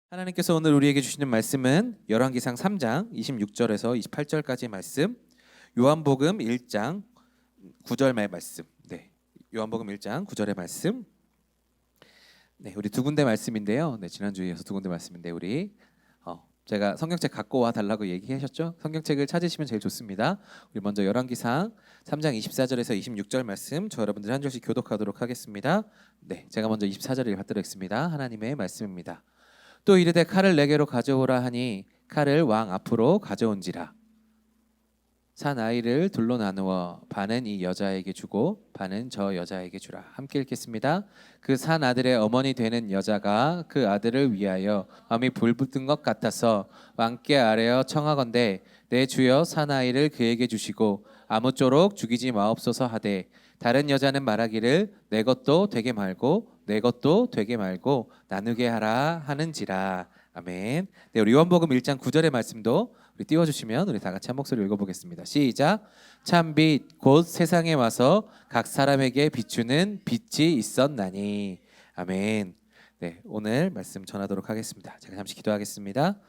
하나님께서 오늘 우리에게 주시는 말씀은 열왕기상 3장 26절에서 28절까지의 말씀, 요한복음 1장 9절의 말씀. 네. 요한복음 1장 9절의 말씀. 네, 우리 두 군데 말씀인데요. 네, 지난주에 이어서 두 군데 말씀인데 제가 성경책 갖고 와 달라고 얘기하셨죠? 성경책을 찾으시면 제일 좋습니다. 우리 먼저 열왕기상 3장 24절에서 26절 말씀 저 여러분들 한 절씩 교독하도록 하겠습니다. 네, 제가 먼저 24절을 읽도록 하겠습니다. 하나님의 말씀입니다. 또 이르되 칼을 내게로 가져오라 하니 칼을 왕 앞으로 가져온지라. 산 아이를 둘로 나누어 반은 이 여자에게 주고 반은 저 여자에게 주라. 함께 읽겠습니다. 그 산 아들의 어머니 되는 여자가 그 아들을 위하여 마음이 불붙은 것 같아서 왕께 아뢰어 청하건대 내 주여 산 아이를 그에게 주시고 아무쪼록 죽이지 마옵소서 하되 다른 여자는 말하기를 내 것도 되게 말고 내 것도 되게 말고 나누게 하라 하는지라. 아멘. 네, 우리 요한복음 1장 9절의 말씀도 우리 띄워주시면 우리 다 같이 한 목소리 읽어보겠습니다. 시작. 참빛 곧 세상에 와서 각 사람에게 비추는 빛이 있었나니. 아멘. 네, 오늘 말씀 전하도록 하겠습니다. 제가 잠시 기도하겠습니다.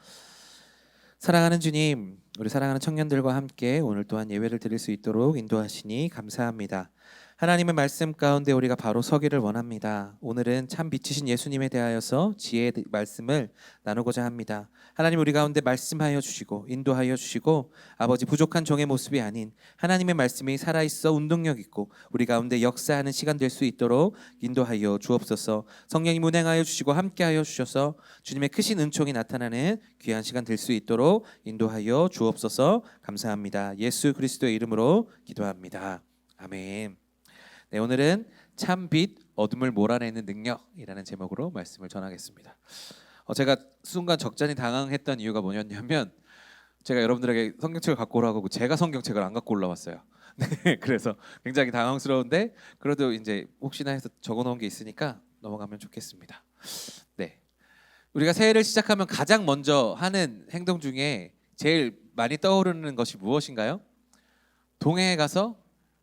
사랑하는 주님, 우리 사랑하는 청년들과 함께 오늘 또한 예배를 드릴 수 있도록 인도하시니 감사합니다. 하나님의 말씀 가운데 우리가 바로 서기를 원합니다. 오늘은 참 빛이신 예수님에 대하여서 지혜의 말씀을 나누고자 합니다. 하나님, 우리 가운데 말씀하여 주시고 인도하여 주시고 아버지, 부족한 종의 모습이 아닌 하나님의 말씀이 살아있어 운동력 있고 우리 가운데 역사하는 시간 될 수 있도록 인도하여 주옵소서. 성령님 운행하여 주시고 함께하여 주셔서 주님의 크신 은총이 나타나는 귀한 시간 될 수 있도록 인도하여 주옵소서. 감사합니다. 예수 그리스도의 이름으로 기도합니다. 아멘. 네, 오늘은 참 빛, 어둠을 몰아내는 능력이라는 제목으로 말씀을 전하겠습니다. 제가 순간 적잖이 당황했던 이유가 뭐였냐면 제가 여러분들에게 성경책을 갖고 오라고 하고 제가 성경책을 안 갖고 올라왔어요. 네, 그래서 굉장히 당황스러운데 그래도 이제 혹시나 해서 적어놓은 게 있으니까 넘어가면 좋겠습니다. 네, 우리가 새해를 시작하면 가장 먼저 하는 행동 중에 제일 많이 떠오르는 것이 무엇인가요? 동해에 가서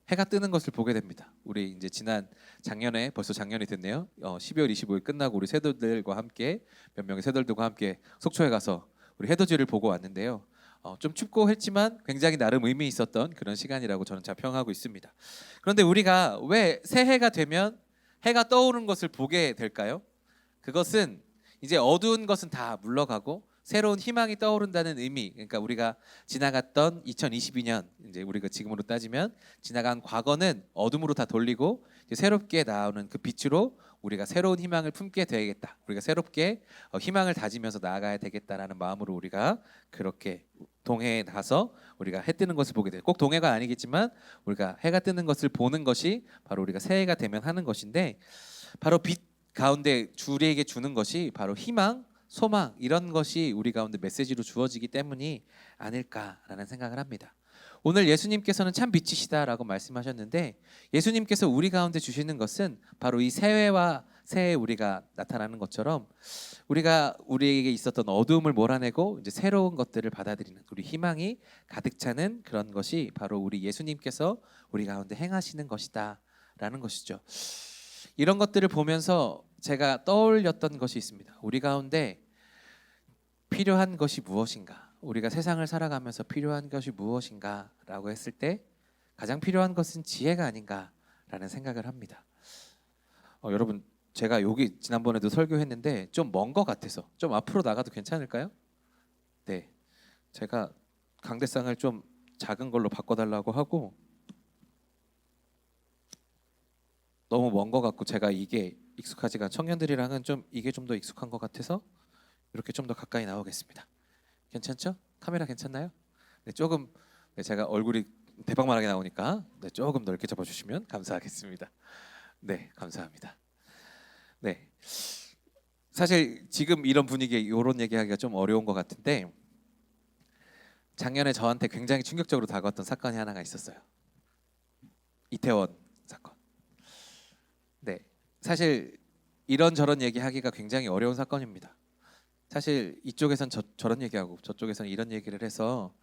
해가 뜨는 것을 보게 됩니다. 우리 이제 작년에 벌써 작년이 됐네요. 12월 25일 끝나고 우리 새들과 함께 몇 명의 새들과 함께 속초에 가서 우리 해돋이를 보고 왔는데요. 좀 춥고 했지만 굉장히 나름 의미 있었던 그런 시간이라고 저는 자평하고 있습니다. 그런데 우리가 왜 새해가 되면 해가 떠오르는 것을 보게 될까요? 그것은 이제 어두운 것은 다 물러가고 새로운 희망이 떠오른다는 의미. 그러니까 우리가 지나갔던 2022년, 이제 우리가 지금으로 따지면 지나간 과거는 어둠으로 다 돌리고 이제 새롭게 나오는 그 빛으로 우리가 새로운 희망을 품게 되겠다. 우리가 새롭게 희망을 다지면서 나아가야 되겠다라는 마음으로 우리가 그렇게 동해에 나서 우리가 해 뜨는 것을 보게 돼요. 꼭 동해가 아니겠지만 우리가 해가 뜨는 것을 보는 것이 바로 우리가 새해가 되면 하는 것인데, 바로 빛 가운데 우리에게 주는 것이 바로 희망, 소망, 이런 것이 우리 가운데 메시지로 주어지기 때문이 아닐까라는 생각을 합니다. 오늘 예수님께서는 참 빛이시다라고 말씀하셨는데 예수님께서 우리 가운데 주시는 것은 바로 이 새해 우리가 나타나는 것처럼 우리가 우리에게 있었던 어두움을 몰아내고 이제 새로운 것들을 받아들이는 우리 희망이 가득 차는 그런 것이 바로 우리 예수님께서 우리 가운데 행하시는 것이다라는 것이죠. 이런 것들을 보면서 제가 떠올렸던 것이 있습니다. 우리 가운데 필요한 것이 무엇인가? 우리가 세상을 살아가면서 필요한 것이 무엇인가? 라고 했을 때 가장 필요한 것은 지혜가 아닌가라는 생각을 합니다. 여러분, 제가 여기 지난번에도 설교했는데 좀 먼 것 같아서 좀 앞으로 나가도 괜찮을까요? 네, 제가 강대상을 좀 작은 걸로 바꿔달라고 하고 너무 먼 것 같고 제가 이게 익숙하지가 청년들이랑은 이게 좀 더 익숙한 것 같아서 이렇게 좀 더 가까이 나오겠습니다. 괜찮죠? 카메라 괜찮나요? 네, 조금 제가 얼굴이 대박만하게 나오니까 조금 넓게 잡아주시면 감사하겠습니다. 네, 감사합니다. 네, 사실 지금 이런 분위기에 이런 얘기하기가 좀 어려운 것 같은데 작년에 저한테 굉장히 충격적으로 다가왔던 사건이 하나가 있었어요. 이태원 사건. 네, 사실 이런저런 얘기하기가 굉장히 어려운 사건입니다. 사실 이쪽에선 저런 얘기하고 저쪽에선 이런 얘기를 해서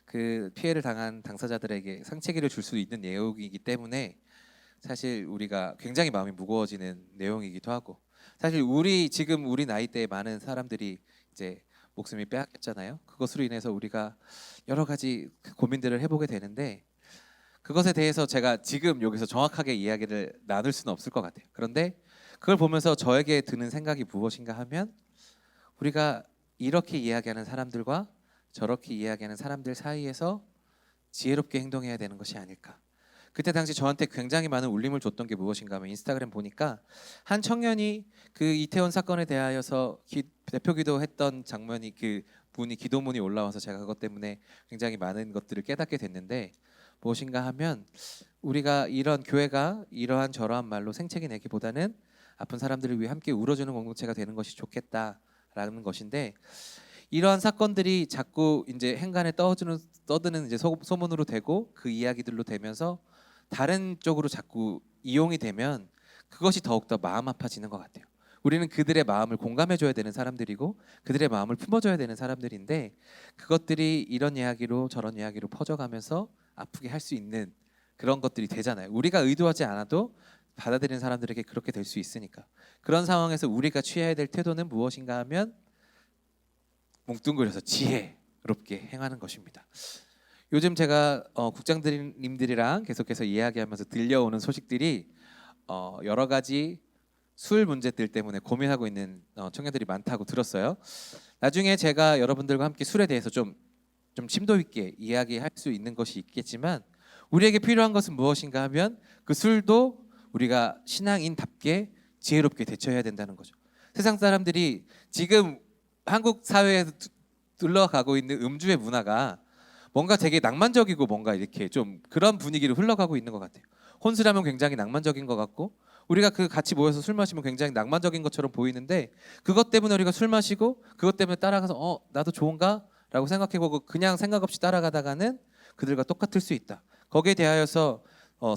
그 피해를 당한 당사자들에게 상체기를 줄 수 있는 내용이기 때문에 사실 우리가 굉장히 마음이 무거워지는 내용이기도 하고 사실 지금 우리 나이대에 많은 사람들이 이제 목숨이 빼앗겼잖아요. 그것으로 인해서 우리가 여러 가지 고민들을 해보게 되는데 그것에 대해서 제가 지금 여기서 정확하게 이야기를 나눌 수는 없을 것 같아요. 그런데 그걸 보면서 저에게 드는 생각이 무엇인가 하면 우리가 이렇게 이야기하는 사람들과 저렇게 이야기하는 사람들 사이에서 지혜롭게 행동해야 되는 것이 아닐까. 그때 당시 저한테 굉장히 많은 울림을 줬던 게 무엇인가 하면 인스타그램 보니까 한 청년이 그 이태원 사건에 대하여서 대표 기도했던 장면이 그 분이 기도문이 올라와서 제가 그것 때문에 굉장히 많은 것들을 깨닫게 됐는데 무엇인가 하면 우리가 이런 교회가 이러한 저러한 말로 생채기 내기보다는 아픈 사람들을 위해 함께 울어주는 공동체가 되는 것이 좋겠다라는 것인데 이러한 사건들이 자꾸 이제 행간에 떠드는 이제 소문으로 되고 그 이야기들로 되면서 다른 쪽으로 자꾸 이용이 되면 그것이 더욱더 마음 아파지는 것 같아요. 우리는 그들의 마음을 공감해줘야 되는 사람들이고 그들의 마음을 품어줘야 되는 사람들인데 그것들이 이런 이야기로 저런 이야기로 퍼져가면서 아프게 할 수 있는 그런 것들이 되잖아요. 우리가 의도하지 않아도 받아들이는 사람들에게 그렇게 될 수 있으니까 그런 상황에서 우리가 취해야 될 태도는 무엇인가 하면 뭉뚱그려서 지혜롭게 행하는 것입니다. 요즘 제가 국장님들이랑 계속해서 이야기하면서 들려오는 소식들이 여러 가지 술 문제들 때문에 고민하고 있는 청년들이 많다고 들었어요. 나중에 제가 여러분들과 함께 술에 대해서 좀 심도 있게 이야기할 수 있는 것이 있겠지만 우리에게 필요한 것은 무엇인가 하면 그 술도 우리가 신앙인답게 지혜롭게 대처해야 된다는 거죠. 세상 사람들이 지금 한국 사회에서 흘러가고 있는 음주의 문화가 뭔가 되게 낭만적이고 뭔가 이렇게 좀 그런 분위기로 흘러가고 있는 것 같아요. 혼술하면 굉장히 낭만적인 것 같고 우리가 그 같이 모여서 술 마시면 굉장히 낭만적인 것처럼 보이는데 그것 때문에 우리가 술 마시고 그것 때문에 따라가서 나도 좋은가? 라고 생각해보고 그냥 생각 없이 따라가다가는 그들과 똑같을 수 있다. 거기에 대하여서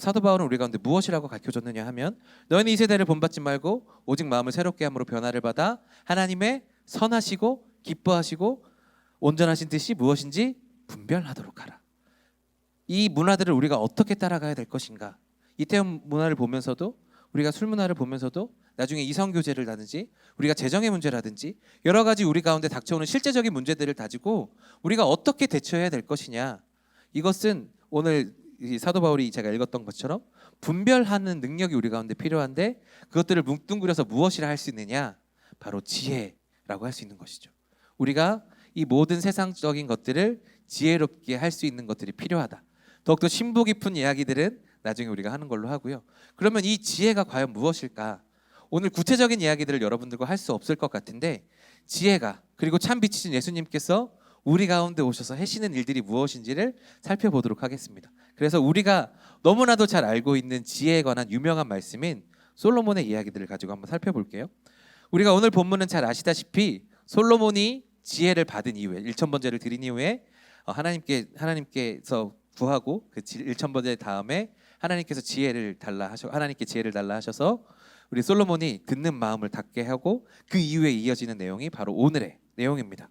사도 바울은 우리 가운데 무엇이라고 가르쳐줬느냐 하면 너희는 이 세대를 본받지 말고 오직 마음을 새롭게 함으로 변화를 받아 하나님의 선하시고 기뻐하시고 온전하신 뜻이 무엇인지 분별하도록 하라. 이 문화들을 우리가 어떻게 따라가야 될 것인가. 이태원 문화를 보면서도 우리가 술 문화를 보면서도 나중에 이성 교제를라든지 우리가 재정의 문제라든지 여러 가지 우리 가운데 닥쳐오는 실제적인 문제들을 가지고 우리가 어떻게 대처해야 될 것이냐. 이것은 오늘 이 사도 바울이 제가 읽었던 것처럼 분별하는 능력이 우리 가운데 필요한데 그것들을 뭉뚱그려서 무엇이라 할 수 있느냐. 바로 지혜라고 할 수 있는 것이죠. 우리가 이 모든 세상적인 것들을 지혜롭게 할 수 있는 것들이 필요하다. 더욱더 심도 깊은 이야기들은 나중에 우리가 하는 걸로 하고요. 그러면 이 지혜가 과연 무엇일까? 오늘 구체적인 이야기들을 여러분들과 할 수 없을 것 같은데 지혜가 그리고 참 빛이신 예수님께서 우리 가운데 오셔서 하시는 일들이 무엇인지를 살펴보도록 하겠습니다. 그래서 우리가 너무나도 잘 알고 있는 지혜에 관한 유명한 말씀인 솔로몬의 이야기들을 가지고 한번 살펴볼게요. 우리가 오늘 본문은 잘 아시다시피 솔로몬이 지혜를 받은 이후에 1,000번제를 드린 이후에 하나님께서 구하고 그 1,000번제 다음에 하나님께서 하나님께 지혜를 달라 하셔서 우리 솔로몬이 듣는 마음을 닫게 하고 그 이후에 이어지는 내용이 바로 오늘의 내용입니다.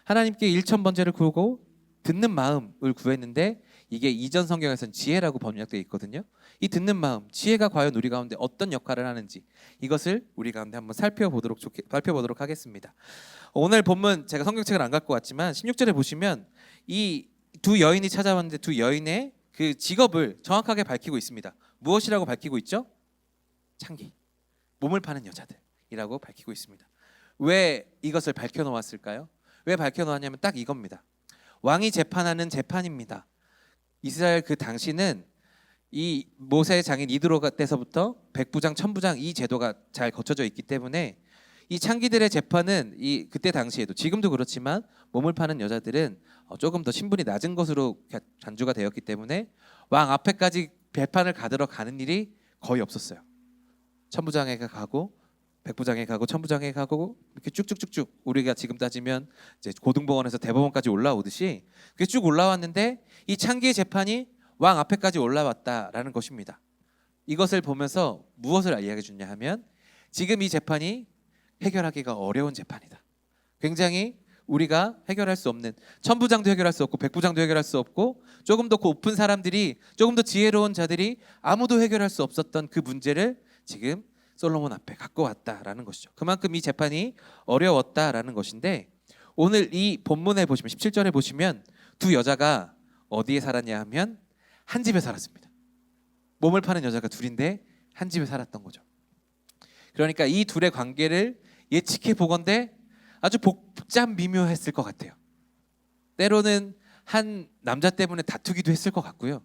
하나님께 1,000번제를 구하고 듣는 마음을 구했는데 이게 이전 성경에서는 지혜라고 번역되어 있거든요. 이 듣는 마음, 지혜가 과연 우리 가운데 어떤 역할을 하는지 이것을 우리 가운데 한번 살펴보도록 하겠습니다. 오늘 본문 제가 성경책을 안 갖고 왔지만 16절에 보시면 이 두 여인이 찾아왔는데 두 여인의 그 직업을 정확하게 밝히고 있습니다. 무엇이라고 밝히고 있죠? 창기, 몸을 파는 여자들이라고 밝히고 있습니다. 왜 이것을 밝혀놓았을까요? 왜 밝혀놓았냐면 딱 이겁니다. 왕이 재판하는 재판입니다. 이스라엘 그 당시는 이 모세의 장인 이드로 때서부터 백부장, 천부장 이 제도가 잘 거쳐져 있기 때문에 이 창기들의 재판은 그때 당시에도 지금도 그렇지만 몸을 파는 여자들은 조금 더 신분이 낮은 것으로 간주가 되었기 때문에 왕 앞에까지 재판을 가들어 가는 일이 거의 없었어요. 천부장에 가고 백부장에 가고 천부장에 가고 이렇게 쭉쭉쭉쭉 우리가 지금 따지면 이제 고등법원에서 대법원까지 올라오듯이 그게 쭉 올라왔는데 이 창기의 재판이 왕 앞에까지 올라왔다라는 것입니다. 이것을 보면서 무엇을 이야기해 주냐 하면 지금 이 재판이 해결하기가 어려운 재판이다. 굉장히 우리가 해결할 수 없는 천부장도 해결할 수 없고 백부장도 해결할 수 없고 조금 더 높은 사람들이 조금 더 지혜로운 자들이 아무도 해결할 수 없었던 그 문제를 지금 솔로몬 앞에 갖고 왔다라는 것이죠. 그만큼 이 재판이 어려웠다라는 것인데 오늘 이 본문에 보시면 17절에 보시면 두 여자가 어디에 살았냐 하면 한 집에 살았습니다. 몸을 파는 여자가 둘인데 한 집에 살았던 거죠. 그러니까 이 둘의 관계를 예측해 보건대 아주 복잡 미묘했을 것 같아요. 때로는 한 남자 때문에 다투기도 했을 것 같고요.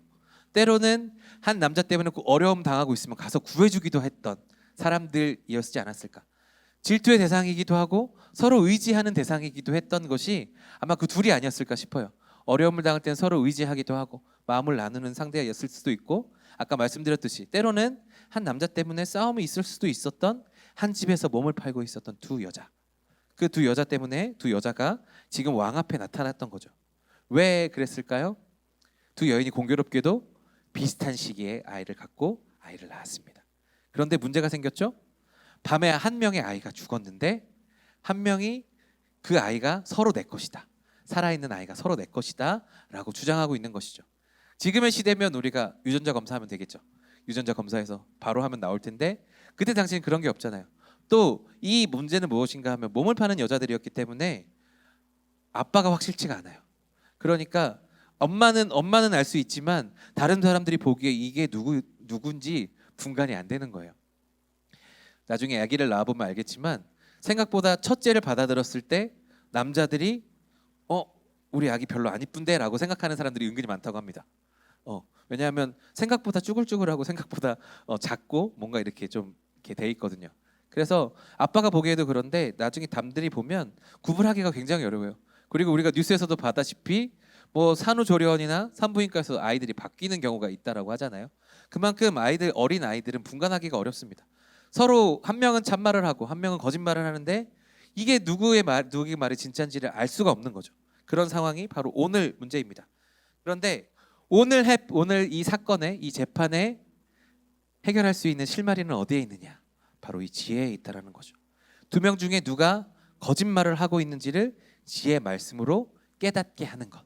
때로는 한 남자 때문에 어려움 당하고 있으면 가서 구해주기도 했던 사람들이었지 않았을까. 질투의 대상이기도 하고 서로 의지하는 대상이기도 했던 것이 아마 그 둘이 아니었을까 싶어요. 어려움을 당할 때는 서로 의지하기도 하고 마음을 나누는 상대였을 수도 있고, 아까 말씀드렸듯이 때로는 한 남자 때문에 싸움이 있을 수도 있었던 한 집에서 몸을 팔고 있었던 두 여자. 그 두 여자 때문에 두 여자가 지금 왕 앞에 나타났던 거죠. 왜 그랬을까요? 두 여인이 공교롭게도 비슷한 시기에 아이를 갖고 아이를 낳았습니다. 그런데 문제가 생겼죠. 밤에 한 명의 아이가 죽었는데 한 명이 그 아이가 서로 내 것이다, 살아있는 아이가 서로 내 것이다 라고 주장하고 있는 것이죠. 지금의 시대면 우리가 유전자 검사하면 되겠죠. 유전자 검사해서 바로 하면 나올 텐데 그때 당시엔 그런 게 없잖아요. 또 이 문제는 무엇인가 하면 몸을 파는 여자들이었기 때문에 아빠가 확실치가 않아요. 그러니까 엄마는 알 수 있지만 다른 사람들이 보기에 이게 누군지 분간이 안 되는 거예요. 나중에 아기를 낳아보면 알겠지만 생각보다 첫째를 받아들였을 때 남자들이 우리 아기 별로 안 이쁜데 라고 생각하는 사람들이 은근히 많다고 합니다. 왜냐하면 생각보다 쭈글쭈글하고 생각보다 작고 뭔가 이렇게 좀 이렇게 돼 있거든요. 그래서 아빠가 보기에도 그런데 나중에 남들이 보면 구분하기가 굉장히 어려워요. 그리고 우리가 뉴스에서도 봤다시피 뭐 산후조리원이나 산부인과에서 아이들이 바뀌는 경우가 있다라고 하잖아요. 그만큼 어린 아이들은 분간하기가 어렵습니다. 서로 한 명은 참말을 하고 한 명은 거짓말을 하는데 이게 누구의 말이 진짜인지를 알 수가 없는 거죠. 그런 상황이 바로 오늘 문제입니다. 그런데 오늘 이 사건에, 이 재판에 해결할 수 있는 실마리는 어디에 있느냐? 바로 이 지혜에 있다라는 거죠. 두 명 중에 누가 거짓말을 하고 있는지를 지혜의 말씀으로 깨닫게 하는 것.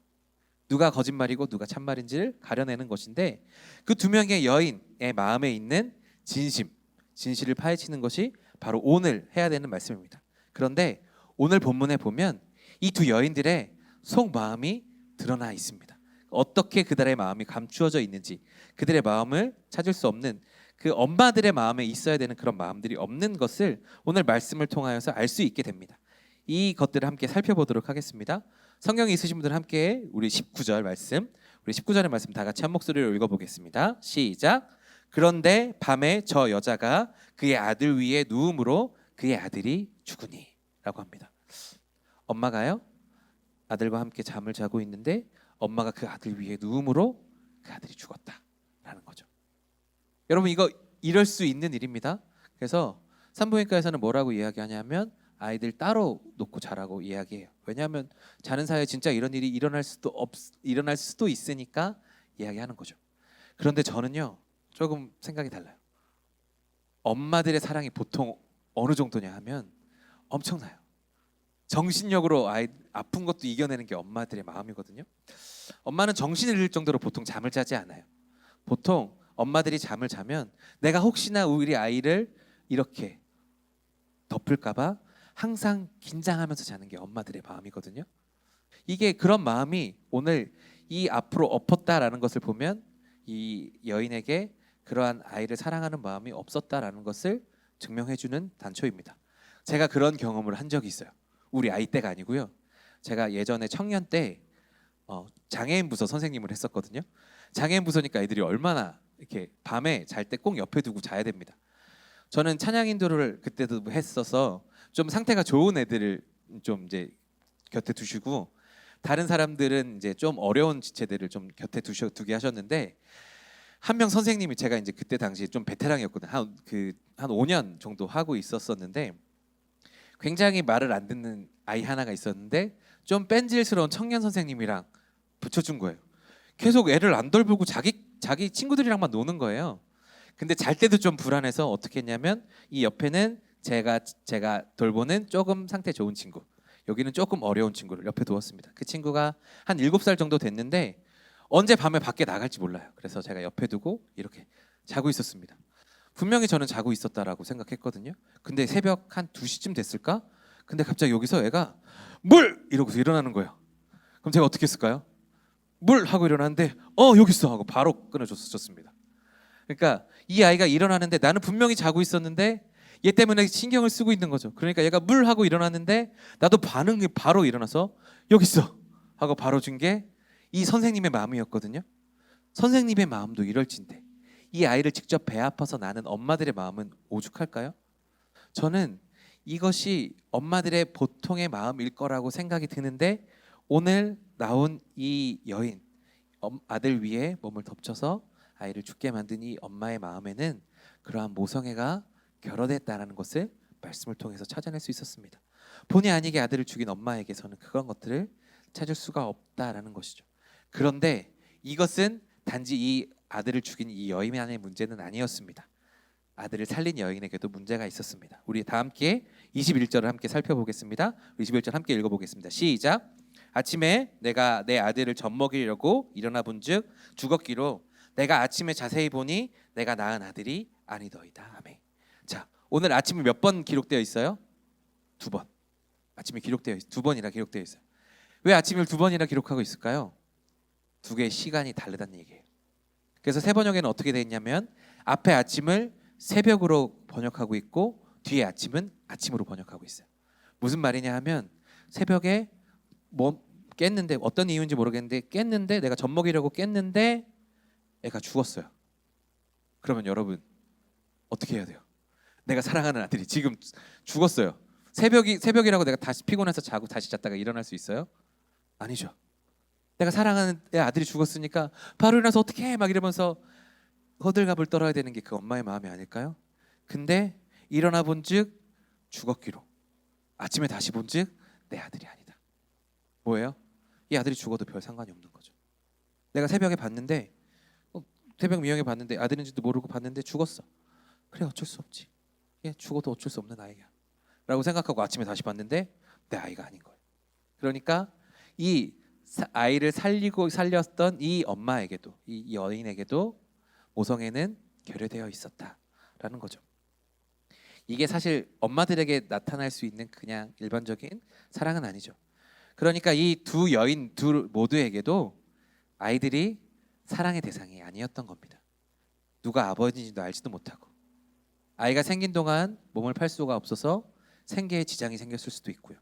누가 거짓말이고 누가 참말인지를 가려내는 것인데 그 두 명의 여인의 마음에 있는 진실을 파헤치는 것이 바로 오늘 해야 되는 말씀입니다. 그런데 오늘 본문에 보면 이 두 여인들의 속마음이 드러나 있습니다. 어떻게 그들의 마음이 감추어져 있는지, 그들의 마음을 찾을 수 없는 그 엄마들의 마음에 있어야 되는 그런 마음들이 없는 것을 오늘 말씀을 통하여서 알 수 있게 됩니다. 이 것들을 함께 살펴보도록 하겠습니다. 성경이 있으신 분들 함께 우리 19절 말씀, 우리 19절의 말씀 다 같이 한 목소리로 읽어보겠습니다. 시작. 그런데 밤에 저 여자가 그의 아들 위에 누움으로 그의 아들이 죽으니 라고 합니다. 엄마가요, 아들과 함께 잠을 자고 있는데 엄마가 그 아들 위에 누움으로 그 아들이 죽었다라는 거죠. 여러분, 이럴 수 있는 일입니다. 그래서 산부인과에서는 뭐라고 이야기하냐면 아이들 따로 놓고 자라고 이야기해요. 왜냐하면 자는 사이에 진짜 이런 일이 일어날 수도 있으니까 이야기하는 거죠. 그런데 저는요, 조금 생각이 달라요. 엄마들의 사랑이 보통 어느 정도냐 하면 엄청나요. 정신력으로 아픈 것도 이겨내는 게 엄마들의 마음이거든요. 엄마는 정신을 잃을 정도로 보통 잠을 자지 않아요. 보통 엄마들이 잠을 자면 내가 혹시나 우리 아이를 이렇게 덮을까봐 항상 긴장하면서 자는 게 엄마들의 마음이거든요. 이게 그런 마음이 오늘 이 앞으로 엎었다라는 것을 보면 이 여인에게 그러한 아이를 사랑하는 마음이 없었다라는 것을 증명해주는 단초입니다. 제가 그런 경험을 한 적이 있어요. 우리 아이 때가 아니고요. 제가 예전에 청년 때 장애인 부서 선생님을 했었거든요. 장애인 부서니까 애들이 얼마나 이렇게 밤에 잘 때 꼭 옆에 두고 자야 됩니다. 저는 찬양 인도를 그때도 했어서 좀 상태가 좋은 애들을 좀 이제 곁에 두시고 다른 사람들은 이제 좀 어려운 지체들을 좀 곁에 두게 하셨는데 한 명 선생님이 제가 이제 그때 당시 좀 베테랑이었거든요. 한 5년 정도 하고 있었었는데 굉장히 말을 안 듣는 아이 하나가 있었는데 좀 뺀질스러운 청년 선생님이랑 붙여준 거예요. 계속 애를 안 돌보고 자기 친구들이랑만 노는 거예요. 근데 잘 때도 좀 불안해서 어떻게 했냐면 이 옆에는 제가 돌보는 조금 상태 좋은 친구, 여기는 조금 어려운 친구를 옆에 두었습니다. 그 친구가 한 7살 정도 됐는데 언제 밤에 밖에 나갈지 몰라요. 그래서 제가 옆에 두고 이렇게 자고 있었습니다. 분명히 저는 자고 있었다라고 생각했거든요. 근데 새벽 한 2시쯤 됐을까? 근데 갑자기 여기서 애가 물! 이러고서 일어나는 거예요. 그럼 제가 어떻게 했을까요? 물! 하고 일어났는데 여기 있어 하고 바로 끊어줬습니다. 그러니까 이 아이가 일어나는데 나는 분명히 자고 있었는데 얘 때문에 신경을 쓰고 있는 거죠. 그러니까 얘가 물 하고 일어났는데 나도 반응이 바로 일어나서 여기 있어 하고 바로 준 게 이 선생님의 마음이었거든요. 선생님의 마음도 이럴진데 이 아이를 직접 배 아파서 낳는 엄마들의 마음은 오죽할까요? 저는 이것이 엄마들의 보통의 마음일 거라고 생각이 드는데 오늘 나온 이 여인, 아들 위에 몸을 덮쳐서 아이를 죽게 만든 이 엄마의 마음에는 그러한 모성애가 결여됐다라는 것을 말씀을 통해서 찾아낼 수 있었습니다. 본의 아니게 아들을 죽인 엄마에게서는 그런 것들을 찾을 수가 없다라는 것이죠. 그런데 이것은 단지 이 아들을 죽인 이 여인만의 문제는 아니었습니다. 아들을 살린 여인에게도 문제가 있었습니다. 우리 다 함께 21절을 함께 살펴보겠습니다. 21절 함께 읽어보겠습니다. 시작. 아침에 내가 내 아들을 젖먹이려고 일어나 본즉 죽었기로 내가 아침에 자세히 보니 내가 낳은 아들이 아니더이다. 아멘. 자, 오늘 아침에 몇 번 기록되어 있어요? 2번. 아침에 기록되어 2번이나 기록되어 있어요. 왜 아침을 2번이나 기록하고 있을까요? 두 개의 시간이 다르다는 얘기예요. 그래서 세 번역에는 어떻게 되어 있냐면 앞에 아침을 새벽으로 번역하고 있고 뒤에 아침은 아침으로 번역하고 있어요. 무슨 말이냐 하면 새벽에 뭐 깼는데 어떤 이유인지 모르겠는데 깼는데 내가 젖 먹이려고 깼는데 애가 죽었어요. 그러면 여러분 어떻게 해야 돼요? 내가 사랑하는 아들이 지금 죽었어요. 새벽이라고 내가 다시 피곤해서 자고 다시 잤다가 일어날 수 있어요? 아니죠. 내가 사랑하는 내 아들이 죽었으니까 바로 일어나서 어떻게 해? 막 이러면서 호들갑을 떨어야 되는 게 그 엄마의 마음이 아닐까요? 근데 일어나 본즉 죽었기로 아침에 다시 본즉 내 아들이 아니다. 뭐예요? 이 아들이 죽어도 별 상관이 없는 거죠. 내가 새벽에 봤는데 새벽 미용에 봤는데 아들인지도 모르고 봤는데 죽었어. 그래 어쩔 수 없지. 얘 죽어도 어쩔 수 없는 아이야 라고 생각하고 아침에 다시 봤는데 내 아이가 아닌 거예요. 그러니까 이 아이를 살렸던 이 엄마에게도 이 여인에게도 모성애는 결여되어 있었다라는 거죠. 이게 사실 엄마들에게 나타날 수 있는 그냥 일반적인 사랑은 아니죠. 그러니까 이 두 여인 둘 모두에게도 아이들이 사랑의 대상이 아니었던 겁니다. 누가 아버지인지도 알지도 못하고 아이가 생긴 동안 몸을 팔 수가 없어서 생계에 지장이 생겼을 수도 있고요.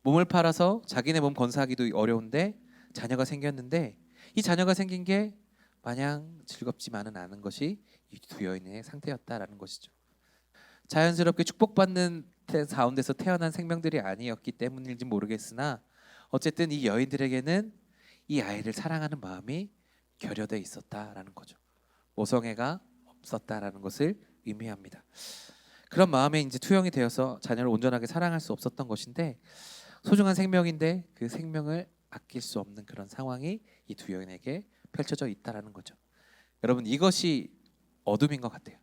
몸을 팔아서 자기네 몸 건사하기도 어려운데 자녀가 생겼는데 이 자녀가 생긴 게 마냥 즐겁지만은 않은 것이 이 두 여인의 상태였다라는 것이죠. 자연스럽게 축복받는 가운데서 태어난 생명들이 아니었기 때문인지 모르겠으나 어쨌든 이 여인들에게는 이 아이를 사랑하는 마음이 결여돼 있었다라는 거죠. 모성애가 없었다라는 것을 의미합니다. 그런 마음에 이제 투영이 되어서 자녀를 온전하게 사랑할 수 없었던 것인데 소중한 생명인데 그 생명을 아낄 수 없는 그런 상황이 이 두 여인에게 펼쳐져 있다라는 거죠. 여러분 이것이 어둠인 것 같아요.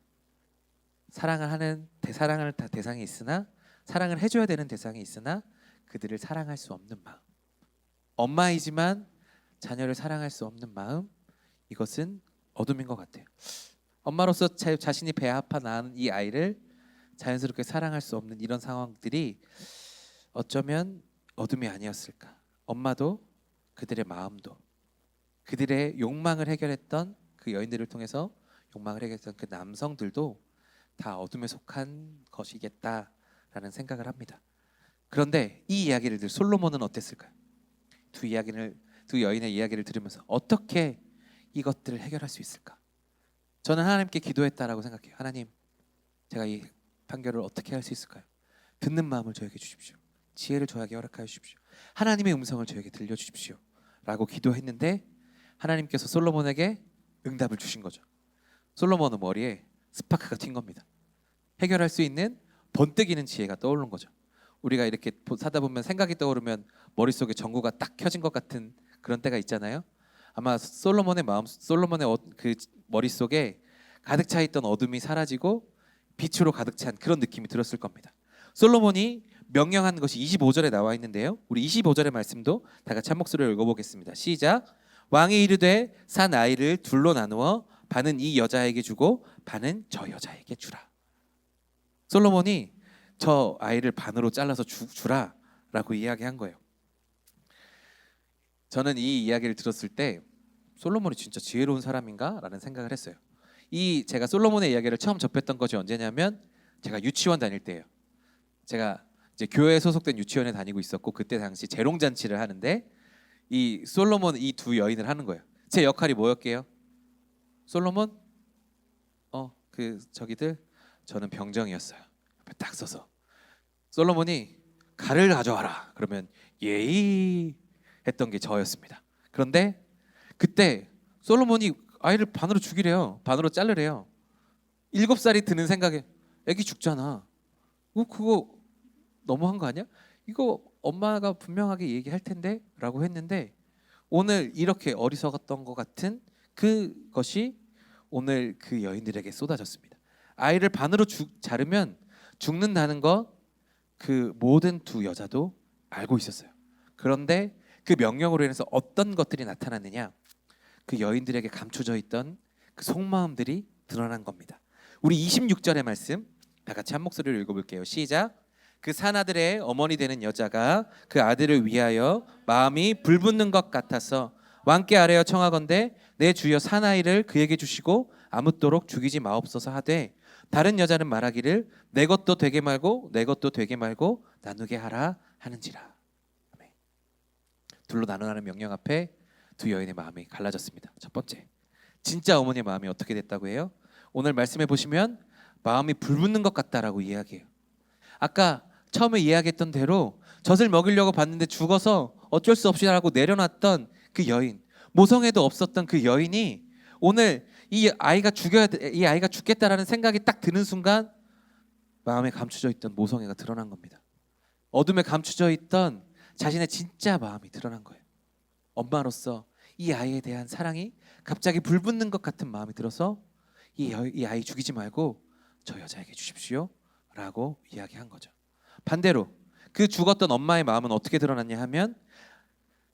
사랑을 하는 사랑할 대상이 있으나 사랑을 해줘야 되는 대상이 있으나 그들을 사랑할 수 없는 마음. 엄마이지만 자녀를 사랑할 수 없는 마음. 이것은 어둠인 것 같아요. 엄마로서 자신이 배 아파 낳은 이 아이를 자연스럽게 사랑할 수 없는 이런 상황들이 어쩌면 어둠이 아니었을까. 엄마도 그들의 마음도 그들의 욕망을 해결했던 그 여인들을 통해서 욕망을 해결했던 그 남성들도 다 어둠에 속한 것이겠다라는 생각을 합니다. 그런데 이 이야기를 들 솔로몬은 어땠을까요? 두 여인의 이야기를 들으면서 어떻게 이것들을 해결할 수 있을까? 저는 하나님께 기도했다라고 생각해요. 하나님, 제가 이 판결을 어떻게 할 수 있을까요? 듣는 마음을 저에게 주십시오. 지혜를 저에게 허락하여 주십시오. 하나님의 음성을 저에게 들려주십시오 라고 기도했는데 하나님께서 솔로몬에게 응답을 주신 거죠. 솔로몬은 머리에 스파크가 튄 겁니다. 해결할 수 있는 번뜩이는 지혜가 떠오른 거죠. 우리가 이렇게 사다 보면 생각이 떠오르면 머릿속에 전구가 딱 켜진 것 같은 그런 때가 있잖아요. 아마 솔로몬의 그 머릿속에 가득 차 있던 어둠이 사라지고 빛으로 가득 찬 그런 느낌이 들었을 겁니다. 솔로몬이 명령한 것이 25절에 나와 있는데요. 우리 25절의 말씀도 다 같이 한 목소리로 읽어보겠습니다. 시작. 왕이 이르되 산 아이를 둘로 나누어 반은 이 여자에게 주고 반은 저 여자에게 주라. 솔로몬이 저 아이를 반으로 잘라서 주라라고 이야기한 거예요. 저는 이 이야기를 들었을 때 솔로몬이 진짜 지혜로운 사람인가라는 생각을 했어요. 제가 솔로몬의 이야기를 처음 접했던 것이 언제냐면 제가 유치원 다닐 때예요. 제가 이제 교회에 소속된 유치원에 다니고 있었고 그때 당시 재롱잔치를 하는데 이 솔로몬 이 두 여인을 하는 거예요. 제 역할이 뭐였게요? 솔로몬? 저기들 저는 병정이었어요. 옆에 딱 서서 솔로몬이 칼을 가져와라 그러면 예이 했던 게 저였습니다. 그런데 그때 솔로몬이 아이를 반으로 죽이래요. 반으로 자르래요. 7살이 드는 생각에 애기 죽잖아. 그거 너무한 거 아니야? 이거 엄마가 분명하게 얘기할 텐데 라고 했는데 오늘 이렇게 어리석었던 것 같은 그것이 오늘 그 여인들에게 쏟아졌습니다. 아이를 반으로 자르면 죽는다는 거 그 모든 두 여자도 알고 있었어요. 그런데 그 명령으로 인해서 어떤 것들이 나타났느냐? 그 여인들에게 감춰져 있던 그 속마음들이 드러난 겁니다. 우리 26절의 말씀 다 같이 한 목소리로 읽어볼게요. 시작. 그 사나들의 어머니 되는 여자가 그 아들을 위하여 마음이 불붙는 것 같아서 왕께 아뢰어 청하건대 내 주여 사나이를 그에게 주시고 아무쪼록 죽이지 마옵소서 하되 다른 여자는 말하기를 내 것도 되게 말고 내 것도 되게 말고 나누게 하라 하는지라. 아멘. 둘로 나누라는 명령 앞에 두 여인의 마음이 갈라졌습니다. 첫 번째, 진짜 어머니의 마음이 어떻게 됐다고 해요? 오늘 말씀해 보시면 마음이 불붙는 것 같다라고 이야기해요. 아까 처음에 이야기했던 대로 젖을 먹이려고 봤는데 죽어서 어쩔 수 없이 하고 내려놨던 그 여인, 모성애도 없었던 그 여인이 오늘 이 아이가 죽겠다라는 생각이 딱 드는 순간 마음에 감춰져 있던 모성애가 드러난 겁니다. 어둠에 감춰져 있던 자신의 진짜 마음이 드러난 거예요. 엄마로서 이 아이에 대한 사랑이 갑자기 불붙는 것 같은 마음이 들어서 이 아이 죽이지 말고 저 여자에게 주십시오 라고 이야기한 거죠. 반대로 그 죽었던 엄마의 마음은 어떻게 드러났냐 하면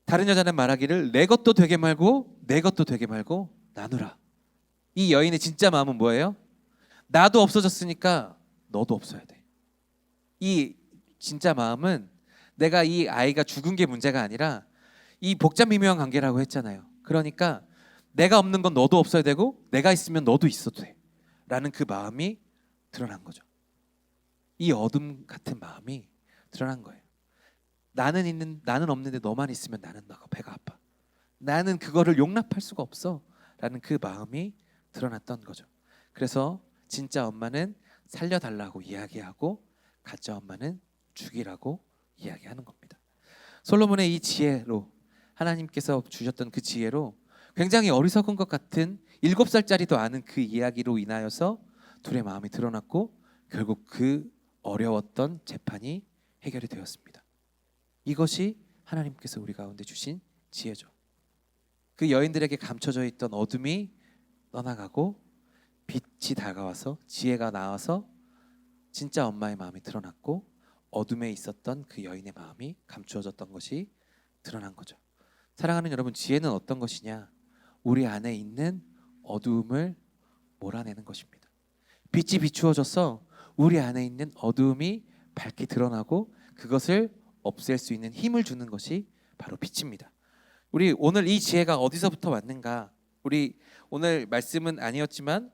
다른 여자는 말하기를 내 것도 되게 말고 내 것도 되게 말고 나누라. 이 여인의 진짜 마음은 뭐예요? 나도 없어졌으니까 너도 없어야 돼. 이 진짜 마음은 내가 이 아이가 죽은 게 문제가 아니라 이 복잡미묘한 관계라고 했잖아요. 그러니까 내가 없는 건 너도 없어야 되고 내가 있으면 너도 있어도 돼 라는 그 마음이 드러난 거죠. 이 어둠 같은 마음이 드러난 거예요. 나는 없는데 너만 있으면 나는 배가 아파. 나는 그거를 용납할 수가 없어 라는 그 마음이 드러났던 거죠. 그래서 진짜 엄마는 살려달라고 이야기하고 가짜 엄마는 죽이라고 이야기하는 겁니다. 솔로몬의 이 지혜로 하나님께서 주셨던 그 지혜로 굉장히 어리석은 것 같은 7살짜리도 아는 그 이야기로 인하여서 둘의 마음이 드러났고 결국 그 어려웠던 재판이 해결이 되었습니다. 이것이 하나님께서 우리 가운데 주신 지혜죠. 그 여인들에게 감춰져 있던 어둠이 떠나가고 빛이 다가와서 지혜가 나와서 진짜 엄마의 마음이 드러났고 어둠에 있었던 그 여인의 마음이 감추어졌던 것이 드러난 거죠. 사랑하는 여러분, 지혜는 어떤 것이냐? 우리 안에 있는 어두움을 몰아내는 것입니다. 빛이 비추어져서 우리 안에 있는 어두움이 밝게 드러나고 그것을 없앨 수 있는 힘을 주는 것이 바로 빛입니다. 우리 오늘 이 지혜가 어디서부터 왔는가? 우리 오늘 말씀은 아니었지만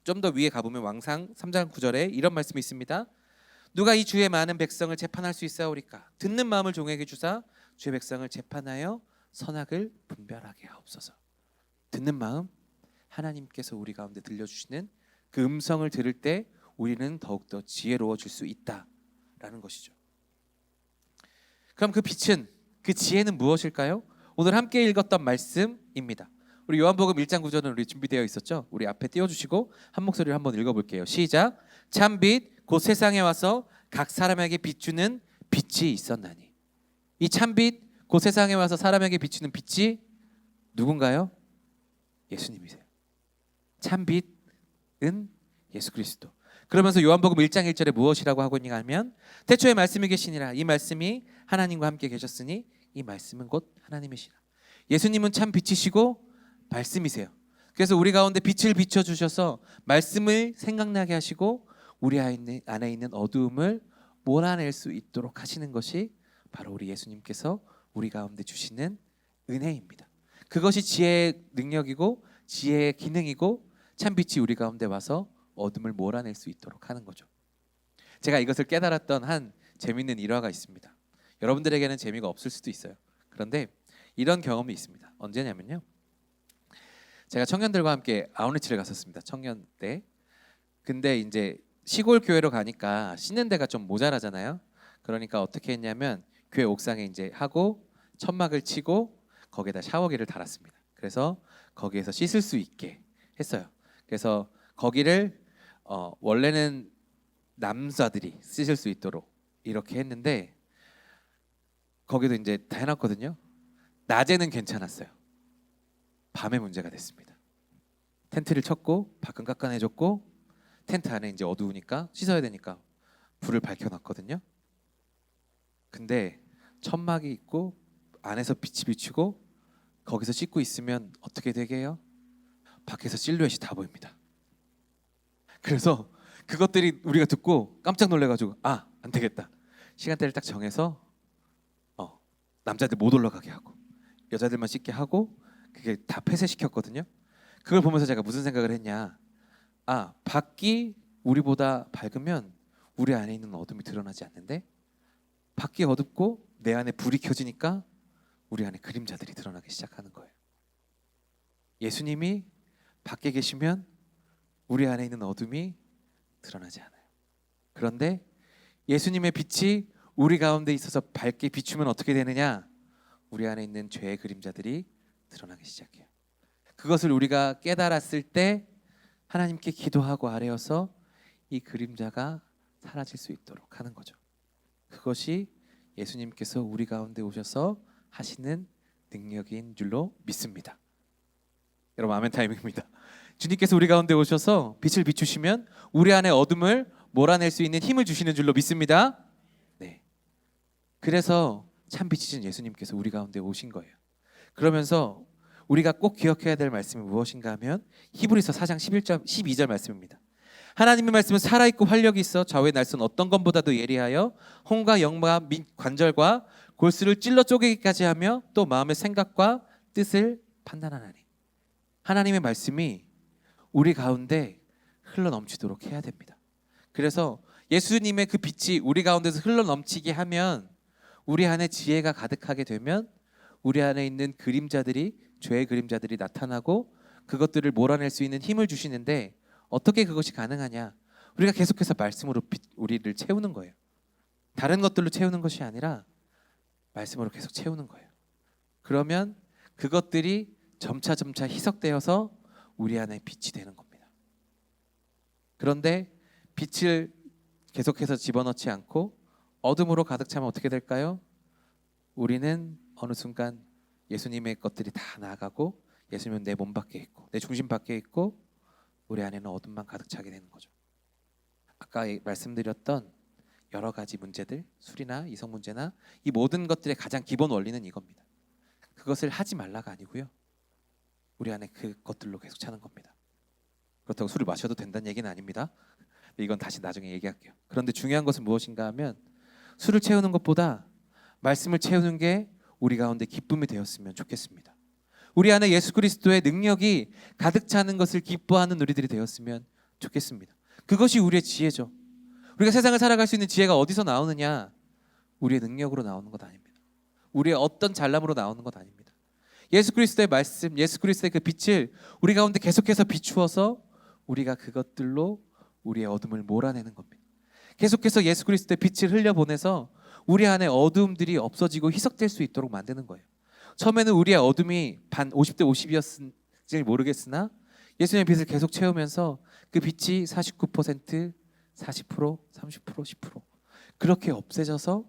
좀 더 위에 가보면 왕상 3장 9절에 이런 말씀이 있습니다. 누가 이 주의 많은 백성을 재판할 수 있사오리까? 듣는 마음을 종에게 주사 주의 백성을 재판하여 선악을 분별하게 하옵소서. 듣는 마음, 하나님께서 우리 가운데 들려주시는 그 음성을 들을 때 우리는 더욱더 지혜로워질 수 있다라는 것이죠. 그럼 그 빛은, 그 지혜는 무엇일까요? 오늘 함께 읽었던 말씀입니다. 우리 요한복음 1장 9절은 우리 준비되어 있었죠? 우리 앞에 띄워주시고 한 목소리로 한번 읽어볼게요. 시작. 참빛 곧 세상에 와서 각 사람에게 비추는 빛이 있었나니. 이 참빛 곧 세상에 와서 사람에게 비추는 빛이 누군가요? 예수님이세요. 참빛은 예수 그리스도. 그러면서 요한복음 1장 1절에 무엇이라고 하고 있는가 하면 태초에 말씀이 계시니라. 이 말씀이 하나님과 함께 계셨으니 이 말씀은 곧 하나님이시라. 예수님은 참 빛이시고 말씀이세요. 그래서 우리 가운데 빛을 비춰 주셔서 말씀을 생각나게 하시고 우리 안에 있는 어두움을 몰아낼 수 있도록 하시는 것이 바로 우리 예수님께서 우리 가운데 주시는 은혜입니다. 그것이 지혜의 능력이고 지혜의 기능이고 참 빛이 우리 가운데 와서 어둠을 몰아낼 수 있도록 하는 거죠. 제가 이것을 깨달았던 한 재미있는 일화가 있습니다. 여러분들에게는 재미가 없을 수도 있어요. 그런데 이런 경험이 있습니다. 언제냐면요, 제가 청년들과 함께 아웃리치를 갔었습니다. 청년 때. 근데 이제 시골 교회로 가니까 씻는 데가 좀 모자라잖아요. 그러니까 어떻게 했냐면 교회 옥상에 이제 하고 천막을 치고 거기에다 샤워기를 달았습니다. 그래서 거기에서 씻을 수 있게 했어요. 그래서 거기를 원래는 남자들이 쓰실 수 있도록 이렇게 했는데 거기도 이제 다 해놨거든요. 낮에는 괜찮았어요. 밤에 문제가 됐습니다. 텐트를 쳤고 밖은 깎아내줬고 텐트 안에 이제 어두우니까 씻어야 되니까 불을 밝혀놨거든요. 근데 천막이 있고 안에서 빛이 비추고 거기서 씻고 있으면 어떻게 되게 해요? 밖에서 실루엣이 다 보입니다. 그래서 그것들이 우리가 듣고 깜짝 놀래가지고 안 되겠다. 시간대를 딱 정해서 남자들 못 올라가게 하고 여자들만 씻게 하고 그게 다 폐쇄시켰거든요. 그걸 보면서 제가 무슨 생각을 했냐, 밖이 우리보다 밝으면 우리 안에 있는 어둠이 드러나지 않는데 밖이 어둡고 내 안에 불이 켜지니까 우리 안에 그림자들이 드러나기 시작하는 거예요. 예수님이 밖에 계시면 우리 안에 있는 어둠이 드러나지 않아요. 그런데 예수님의 빛이 우리 가운데 있어서 밝게 비추면 어떻게 되느냐? 우리 안에 있는 죄의 그림자들이 드러나기 시작해요. 그것을 우리가 깨달았을 때 하나님께 기도하고 아뢰어서 이 그림자가 사라질 수 있도록 하는 거죠. 그것이 예수님께서 우리 가운데 오셔서 하시는 능력인 줄로 믿습니다. 여러분 아멘 타임입니다. 주님께서 우리 가운데 오셔서 빛을 비추시면 우리 안에 어둠을 몰아낼 수 있는 힘을 주시는 줄로 믿습니다. 네. 그래서 참 빛이신 예수님께서 우리 가운데 오신 거예요. 그러면서 우리가 꼭 기억해야 될 말씀이 무엇인가 하면 히브리서 4장 12절 말씀입니다. 하나님의 말씀은 살아있고 활력이 있어 좌우의 날선 어떤 것보다도 예리하여 혼과 영과 관절과 골수를 찔러 쪼개기까지 하며 또 마음의 생각과 뜻을 판단하나니. 하나님의 말씀이 우리 가운데 흘러넘치도록 해야 됩니다. 그래서 예수님의 그 빛이 우리 가운데서 흘러넘치게 하면 우리 안에 지혜가 가득하게 되면 우리 안에 있는 그림자들이 죄의 그림자들이 나타나고 그것들을 몰아낼 수 있는 힘을 주시는데 어떻게 그것이 가능하냐? 우리가 계속해서 말씀으로 우리를 채우는 거예요. 다른 것들로 채우는 것이 아니라 말씀으로 계속 채우는 거예요. 그러면 그것들이 점차 희석되어서 우리 안에 빛이 되는 겁니다. 그런데 빛을 계속해서 집어넣지 않고 어둠으로 가득 차면 어떻게 될까요? 우리는 어느 순간 예수님의 것들이 다 나아가고 예수님은 내 몸 밖에 있고 내 중심 밖에 있고 우리 안에는 어둠만 가득 차게 되는 거죠. 아까 말씀드렸던 여러 가지 문제들, 술이나 이성 문제나 이 모든 것들의 가장 기본 원리는 이겁니다. 그것을 하지 말라가 아니고요. 우리 안에 그것들로 계속 차는 겁니다. 그렇다고 술을 마셔도 된다는 얘기는 아닙니다. 이건 다시 나중에 얘기할게요. 그런데 중요한 것은 무엇인가 하면 술을 채우는 것보다 말씀을 채우는 게 우리 가운데 기쁨이 되었으면 좋겠습니다. 우리 안에 예수 그리스도의 능력이 가득 차는 것을 기뻐하는 우리들이 되었으면 좋겠습니다. 그것이 우리의 지혜죠. 우리가 세상을 살아갈 수 있는 지혜가 어디서 나오느냐? 우리의 능력으로 나오는 것 아닙니다. 우리의 어떤 잘남으로 나오는 것 아닙니다. 예수 그리스도의 말씀, 예수 그리스도의 그 빛을 우리 가운데 계속해서 비추어서 우리가 그것들로 우리의 어둠을 몰아내는 겁니다. 계속해서 예수 그리스도의 빛을 흘려보내서 우리 안에 어둠들이 없어지고 희석될 수 있도록 만드는 거예요. 처음에는 우리의 어둠이 반 50대 50이었을지 모르겠으나 예수님의 빛을 계속 채우면서 그 빛이 49%, 40%, 30%, 10% 그렇게 없애져서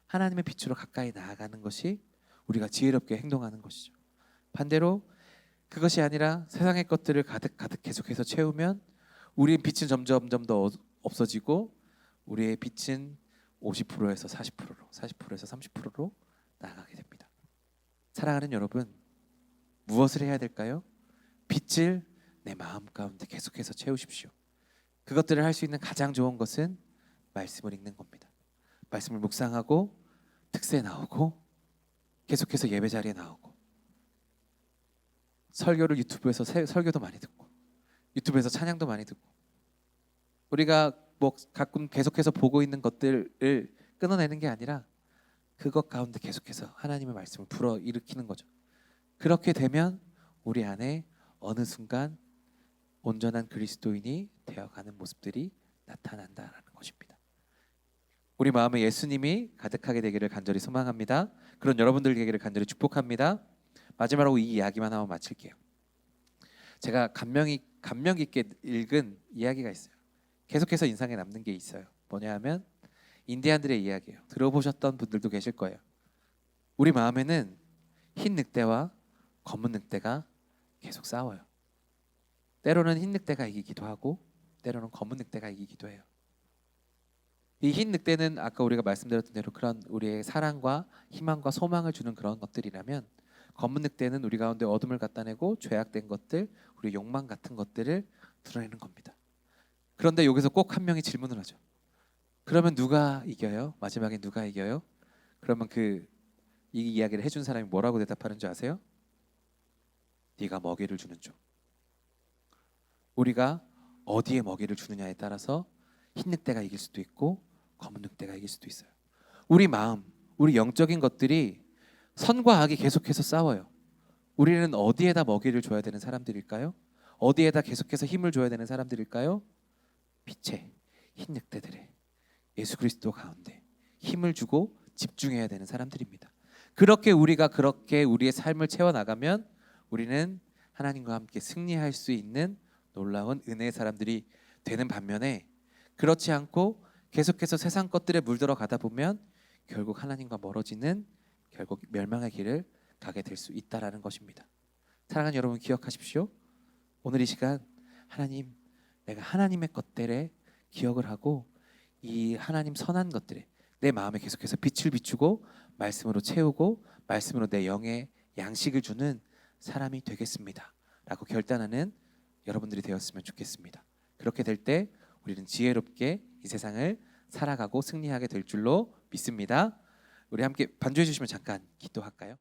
하나님의 빛으로 가까이 나아가는 것이 우리가 지혜롭게 행동하는 것이죠. 반대로 그것이 아니라 세상의 것들을 가득 계속해서 채우면 우리의 빛은 점점 더 없어지고 우리의 빛은 50%에서 40%로, 40%에서 30%로 나아가게 됩니다. 사랑하는 여러분, 무엇을 해야 될까요? 빛을 내 마음 가운데 계속해서 채우십시오. 그것들을 할 수 있는 가장 좋은 것은 말씀을 읽는 겁니다. 말씀을 묵상하고 특세 나오고 계속해서 예배 자리에 나오고 설교를 유튜브에서 설교도 많이 듣고 유튜브에서 찬양도 많이 듣고 우리가 뭐 가끔 계속해서 보고 있는 것들을 끊어내는 게 아니라 그것 가운데 계속해서 하나님의 말씀을 불어일으키는 거죠. 그렇게 되면 우리 안에 어느 순간 온전한 그리스도인이 되어가는 모습들이 나타난다라는 것입니다. 우리 마음에 예수님이 가득하게 되기를 간절히 소망합니다. 그런 여러분들 되기를 간절히 축복합니다. 마지막으로 이 이야기만 하고 마칠게요. 제가 감명 깊게 읽은 이야기가 있어요. 계속해서 인상에 남는 게 있어요. 뭐냐 하면 인디안들의 이야기예요. 들어보셨던 분들도 계실 거예요. 우리 마음에는 흰 늑대와 검은 늑대가 계속 싸워요. 때로는 흰 늑대가 이기기도 하고 때로는 검은 늑대가 이기기도 해요. 이 흰 늑대는 아까 우리가 말씀드렸던 대로 그런 우리의 사랑과 희망과 소망을 주는 그런 것들이라면 검은 늑대는 우리 가운데 어둠을 갖다 내고 죄악된 것들, 우리 욕망 같은 것들을 드러내는 겁니다. 그런데 여기서 꼭 한 명이 질문을 하죠. 그러면 누가 이겨요? 마지막에 누가 이겨요? 그러면 이 이야기를 해준 사람이 뭐라고 대답하는 줄 아세요? 네가 먹이를 주는 쪽. 우리가 어디에 먹이를 주느냐에 따라서 흰 늑대가 이길 수도 있고 검은 늑대가 이길 수도 있어요. 우리 마음, 우리 영적인 것들이 선과 악이 계속해서 싸워요. 우리는 어디에다 먹이를 줘야 되는 사람들일까요? 어디에다 계속해서 힘을 줘야 되는 사람들일까요? 빛의 흰 늑대들의 예수 그리스도 가운데 힘을 주고 집중해야 되는 사람들입니다. 그렇게 우리의 삶을 채워나가면 우리는 하나님과 함께 승리할 수 있는 놀라운 은혜의 사람들이 되는 반면에 그렇지 않고 계속해서 세상 것들에 물들어 가다 보면 결국 하나님과 멀어지는 결국 멸망의 길을 가게 될 수 있다라는 것입니다. 사랑하는 여러분 기억하십시오. 오늘 이 시간 하나님, 내가 하나님의 것들에 기억을 하고 이 하나님 선한 것들에 내 마음에 계속해서 빛을 비추고 말씀으로 채우고 말씀으로 내 영에 양식을 주는 사람이 되겠습니다 라고 결단하는 여러분들이 되었으면 좋겠습니다. 그렇게 될 때 우리는 지혜롭게 이 세상을 살아가고 승리하게 될 줄로 믿습니다. 우리 함께 반주해 주시면 잠깐 기도할까요?